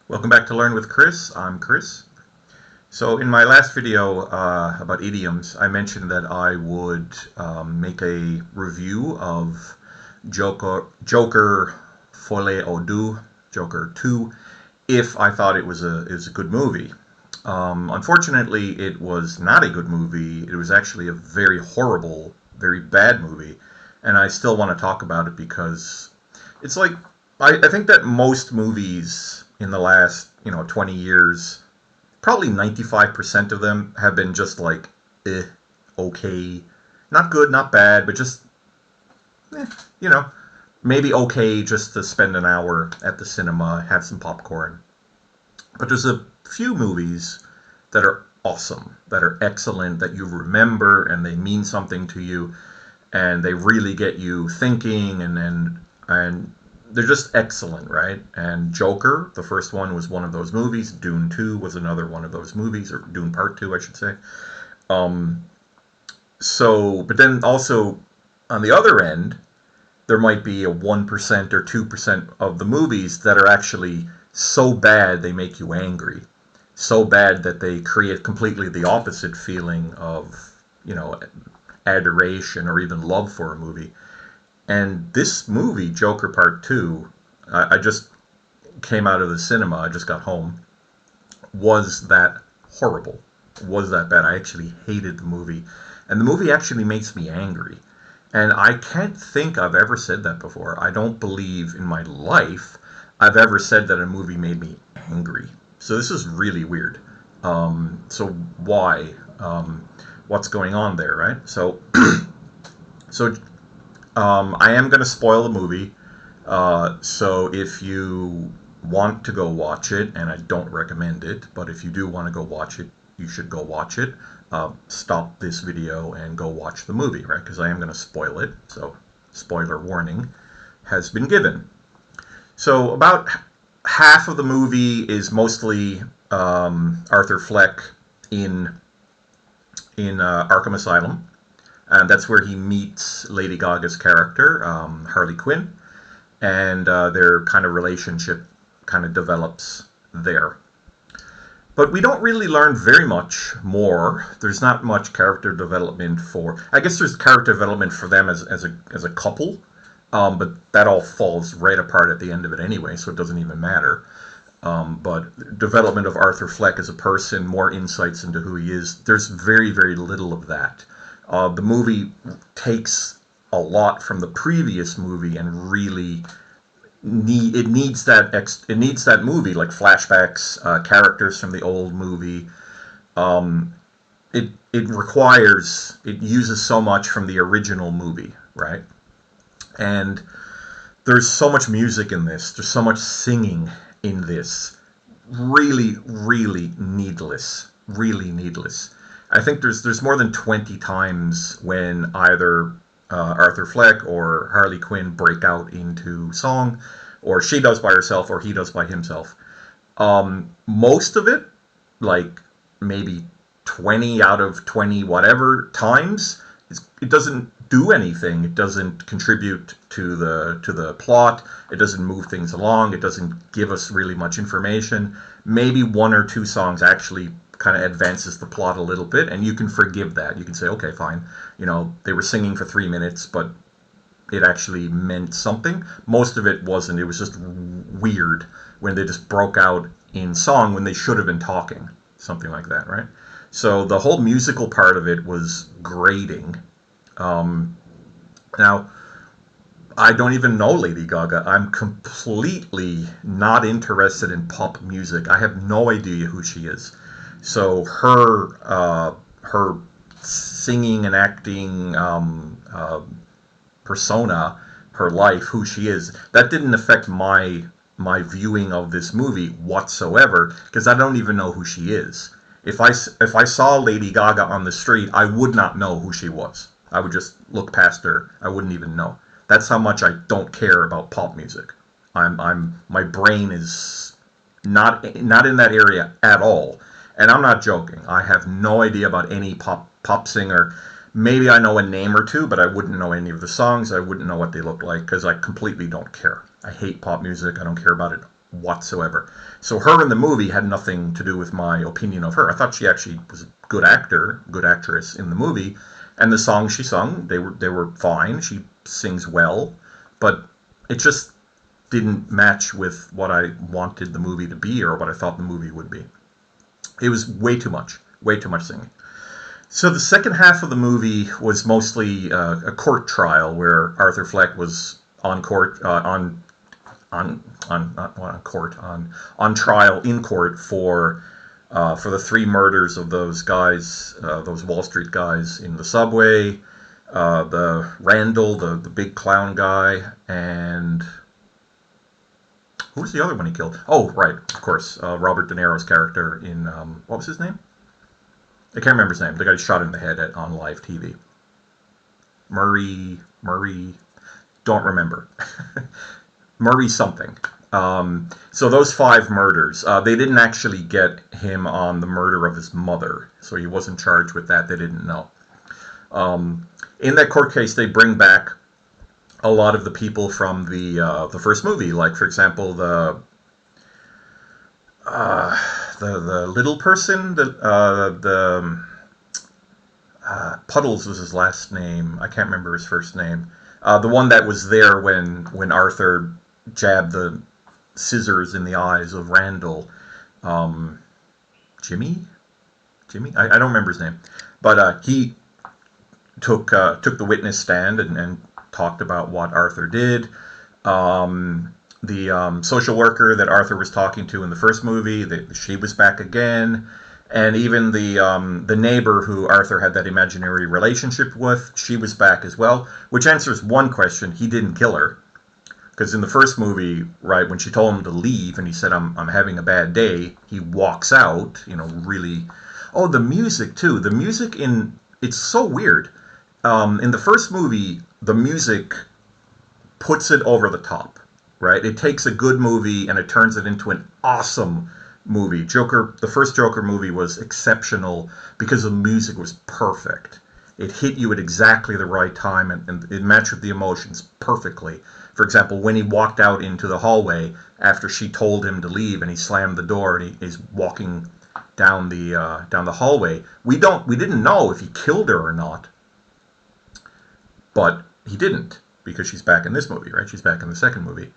Welcome back to Learn with Chris. I'm Chris. So in my last video about idioms, I mentioned that I would make a review of Joker Folie ou Deux, Joker 2, if I thought it was a good movie. Unfortunately, it was not a good movie. It was actually a very horrible, very bad movie, and I still want to talk about it because it's like I think that most movies in the last 20 years, probably 95% of them have been just like okay, not good, not bad, but just eh, you know maybe okay just to spend an hour at the cinema, have some popcorn. But there's a few movies that are awesome, that are excellent, that you remember and they mean something to you, and they really get you thinking, and they're just excellent, right? And Joker, the first one, was one of those movies. Dune 2 was another one of those movies, or Dune Part 2, I should say. Um, but then also on the other end, there might be a 1% or 2% of the movies that are actually so bad they make you angry. So bad that they create completely the opposite feeling of, you know, adoration or even love for a movie. And this movie, Joker Part 2, I just came out of the cinema, I just got home, was that horrible. Was that bad. I actually hated the movie. And the movie actually makes me angry. And I can't think I've ever said that before. I don't believe in my life I've ever said that a movie made me angry. So this is really weird. So why? What's going on there, right? So I am going to spoil the movie. So if you want to go watch it, and I don't recommend it, but if you do want to go watch it, you should go watch it. Stop this video and go watch the movie, right? Because I am going to spoil it. So spoiler warning has been given. So about half of the movie is mostly Arthur Fleck in Arkham Asylum, and that's where he meets Lady Gaga's character, Harley Quinn, and their kind of relationship kind of develops there. But we don't really learn very much more. There's not much character development for. I guess there's character development for them as a couple, but that all falls right apart at the end of it anyway, so it doesn't even matter. But development of Arthur Fleck as a person, more insights into who he is, there's very, very little of that. The movie takes a lot from the previous movie and really it needs that movie, like flashbacks, characters from the old movie. It uses so much from the original movie, right? And there's so much music in this. There's so much singing in this. Really, really needless. Really needless. I think there's more than 20 times when either Arthur Fleck or Harley Quinn break out into song, or she does by herself, or he does by himself. Most of it, like maybe 20 out of 20 whatever times, it doesn't do anything. It doesn't contribute to the plot. It doesn't move things along. It doesn't give us really much information. Maybe one or two songs actually kind of advances the plot a little bit, and you can forgive that. You can say, okay, fine. They were singing for 3 minutes, but it actually meant something. Most of it wasn't. It was just weird when they just broke out in song when they should have been talking. Something like that, right? So the whole musical part of it was grating. Now, I don't even know Lady Gaga. I'm completely not interested in pop music. I have no idea who she is. So her singing and acting persona, her life, who she is, that didn't affect my viewing of this movie whatsoever, because I don't even know who she is. If I saw Lady Gaga on the street, I would not know who she was. I would just look past her. I wouldn't even know. That's how much I don't care about pop music. My brain is not in that area at all. And I'm not joking. I have no idea about any pop singer. Maybe I know a name or two, but I wouldn't know any of the songs. I wouldn't know what they look like because I completely don't care. I hate pop music. I don't care about it whatsoever. So her in the movie had nothing to do with my opinion of her. I thought she actually was a good actress in the movie, and the songs she sung, they were fine. She sings well, but it just didn't match with what I wanted the movie to be or what I thought the movie would be. It was way too much singing. So the second half of the movie was mostly a court trial where Arthur Fleck was on court on trial in court for the three murders of those guys, those Wall Street guys in the subway, the Randall, the big clown guy, and who was the other one he killed? Oh, right, of course, Robert De Niro's character in what was his name? I can't remember his name. The guy shot in the head on live TV. Murray, don't remember. Murray something. So those 5 murders, they didn't actually get him on the murder of his mother, so he wasn't charged with that. They didn't know. In that court case, they bring back a lot of the people from the first movie, like for example the little person, Puddles was his last name. I can't remember his first name. The one that was there when Arthur jabbed the scissors in the eyes of Randall. Jimmy? I don't remember his name. But he took the witness stand and talked about what Arthur did. The social worker that Arthur was talking to in the first movie, she was back again. And even the neighbor who Arthur had that imaginary relationship with, she was back as well, which answers one question: he didn't kill her. Because in the first movie, right, when she told him to leave and he said, I'm having a bad day, he walks out, really. Oh, the music, too. The music it's so weird. In the first movie, the music puts it over the top, right? It takes a good movie and it turns it into an awesome movie. The first Joker movie was exceptional because the music was perfect. It hit you at exactly the right time and it matched with the emotions perfectly. For example, when he walked out into the hallway after she told him to leave and he slammed the door and he's walking down the hallway, we didn't know if he killed her or not, but he didn't, because she's back in this movie, right? She's back in the second movie.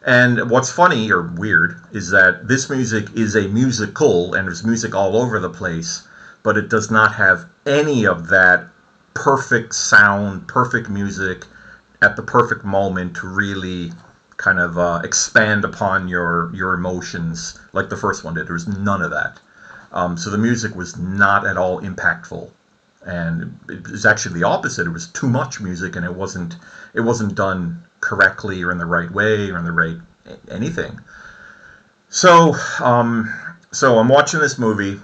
And what's funny or weird is that this music is a musical and there's music all over the place, but it does not have any of that perfect sound, perfect music at the perfect moment to really kind of expand upon your emotions like the first one did. There was none of that. So the music was not at all impactful. And it was actually the opposite. It was too much music, and it wasn't done correctly or in the right way or in the right anything. So I'm watching this movie.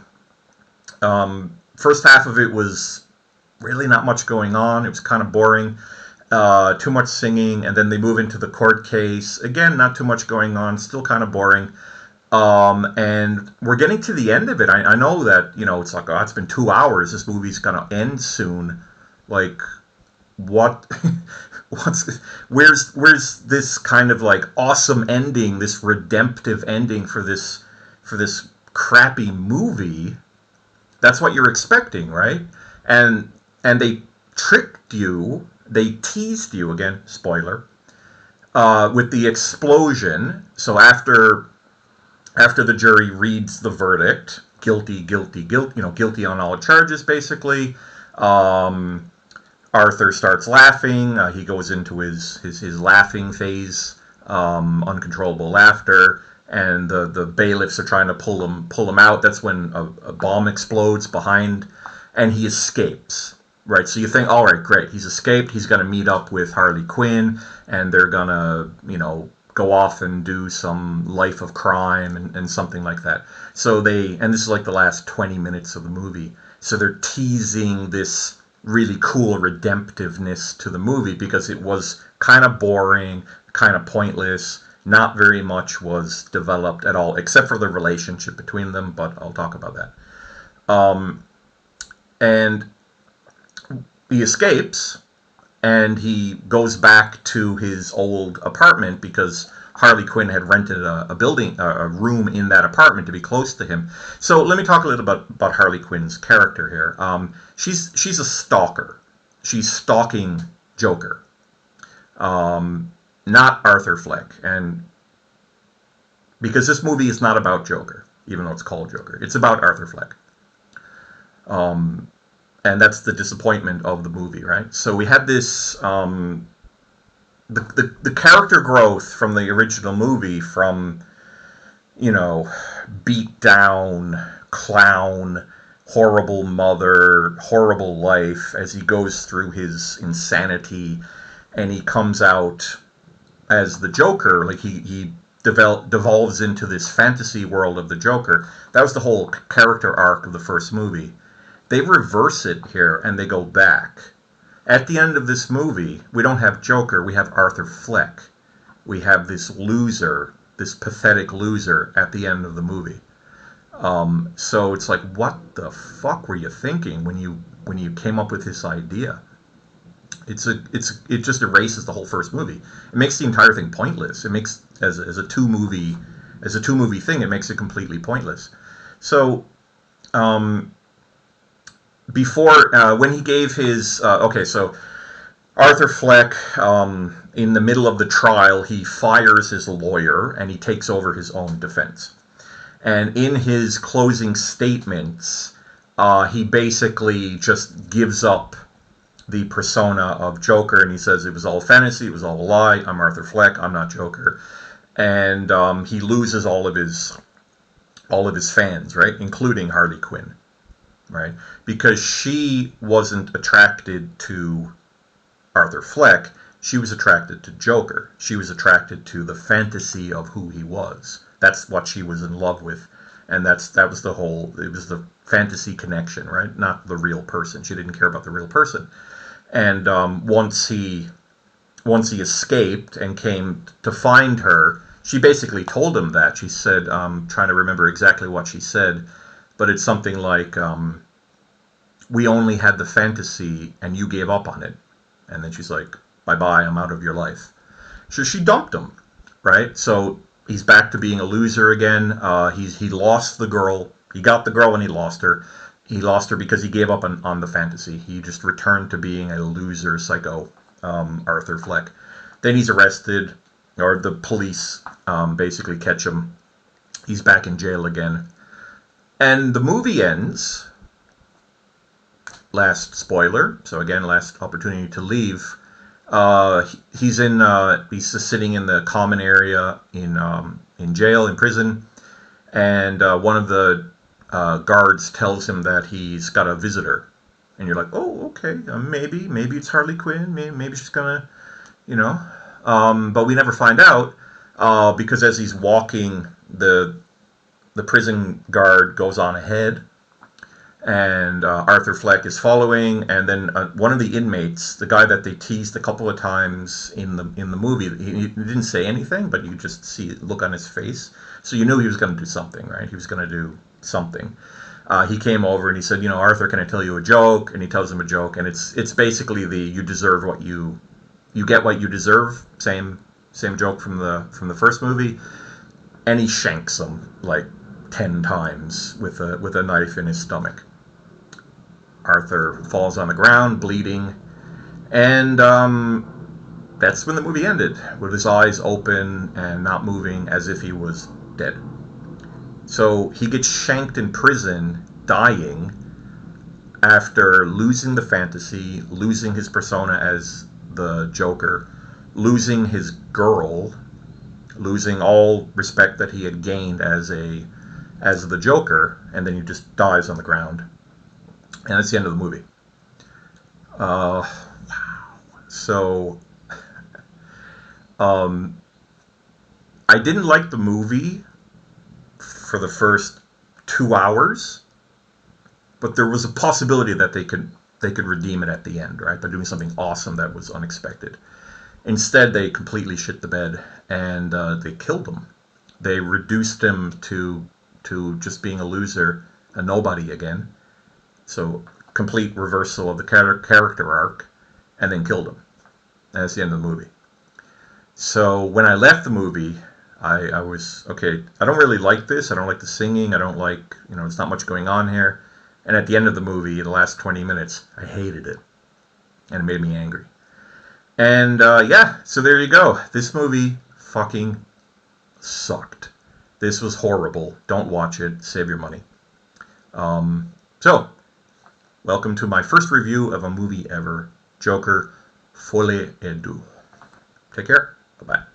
First half of it was really not much going on. It was kind of boring. Too much singing, and then they move into the court case. Again, not too much going on. Still kind of boring. And we're getting to the end of it. I know that, it's like, oh, it's been 2 hours. This movie's going to end soon. Like, what? Where's this kind of like awesome ending, this redemptive ending for this crappy movie? That's what you're expecting, right? And they tricked you. They teased you, again, spoiler, with the explosion. So after the jury reads the verdict, guilty, guilty on all charges, basically, Arthur starts laughing. He goes into his laughing phase, uncontrollable laughter, and the bailiffs are trying to pull him out. That's when a bomb explodes behind, and he escapes. Right, so you think, all right, great, he's escaped. He's going to meet up with Harley Quinn, and they're going to, go off and do some life of crime and something like that. So and this is like the last 20 minutes of the movie. So they're teasing this really cool redemptiveness to the movie because it was kind of boring, kind of pointless. Not very much was developed at all, except for the relationship between them, but I'll talk about that. And he escapes, and he goes back to his old apartment because Harley Quinn had rented a building, a room in that apartment to be close to him. So let me talk a little bit about Harley Quinn's character here. She's a stalker. She's stalking Joker, not Arthur Fleck, and because this movie is not about Joker, even though it's called Joker, it's about Arthur Fleck. And that's the disappointment of the movie, right? So we had this the character growth from the original movie, from, you know, beat down clown, horrible mother, horrible life, as he goes through his insanity, and he comes out as the Joker, like he devolves into this fantasy world of the Joker. That was the whole character arc of the first movie. They reverse it here and they go back. At the end of this movie, we don't have Joker, we have Arthur Fleck. We have this loser, this pathetic loser at the end of the movie. So it's like, what the fuck were you thinking when you came up with this idea? It just erases the whole first movie. It makes the entire thing pointless. It makes as a two movie thing, it makes it completely pointless. So before when he gave his so Arthur Fleck, in the middle of the trial, he fires his lawyer and he takes over his own defense. And in his closing statements, he basically just gives up the persona of Joker, and he says it was all fantasy, it was all a lie, I'm Arthur Fleck, I'm not Joker. And he loses all of his fans, right, including Harley Quinn, right, because she wasn't attracted to Arthur Fleck, she was attracted to Joker. She was attracted to the fantasy of who he was. That's what she was in love with, and that was the fantasy connection, right? Not the real person. She didn't care about the real person. And once he escaped and came to find her, she basically told him that. She said, I'm trying to remember exactly what she said, but it's something like, we only had the fantasy and you gave up on it. And then she's like, bye-bye, I'm out of your life. So she dumped him, right? So he's back to being a loser again. He lost the girl. He got the girl and he lost her. He lost her because he gave up on the fantasy. He just returned to being a loser, psycho Arthur Fleck. Then he's arrested, or the police basically catch him. He's back in jail again. And the movie ends, last spoiler, so again, last opportunity to leave. He's just sitting in the common area in jail, in prison, and one of the guards tells him that he's got a visitor, and you're like, oh, okay, maybe it's Harley Quinn, maybe she's gonna, but we never find out, because as he's walking, the prison guard goes on ahead, and Arthur Fleck is following, and then one of the inmates, the guy that they teased a couple of times in the movie, he didn't say anything, but you could just see the look on his face, so you knew he was going to do something, right? He was going to do something. He came over and he said, Arthur, can I tell you a joke? And he tells him a joke, and it's basically the you deserve what you get what you deserve, same joke from the first movie, and he shanks him like 10 times with a knife in his stomach. Arthur falls on the ground, bleeding, and that's when the movie ended, with his eyes open and not moving, as if he was dead. So he gets shanked in prison, dying, after losing the fantasy, losing his persona as the Joker, losing his girl, losing all respect that he had gained as the Joker, and then he just dies on the ground. And that's the end of the movie. Wow. So, I didn't like the movie for the first 2 hours, but there was a possibility that they could redeem it at the end, right? They're doing something awesome that was unexpected. Instead, they completely shit the bed, and they killed him. They reduced him to just being a loser, a nobody again. So, complete reversal of the character arc, and then killed him. And that's the end of the movie. So when I left the movie, I was, okay, I don't really like this. I don't like the singing. I don't like, there's not much going on here. And at the end of the movie, the last 20 minutes, I hated it. And it made me angry. And yeah, so there you go. This movie fucking sucked. This was horrible. Don't watch it. Save your money. So, welcome to my first review of a movie ever, Joker, Folie et Deux. Take care. Bye-bye.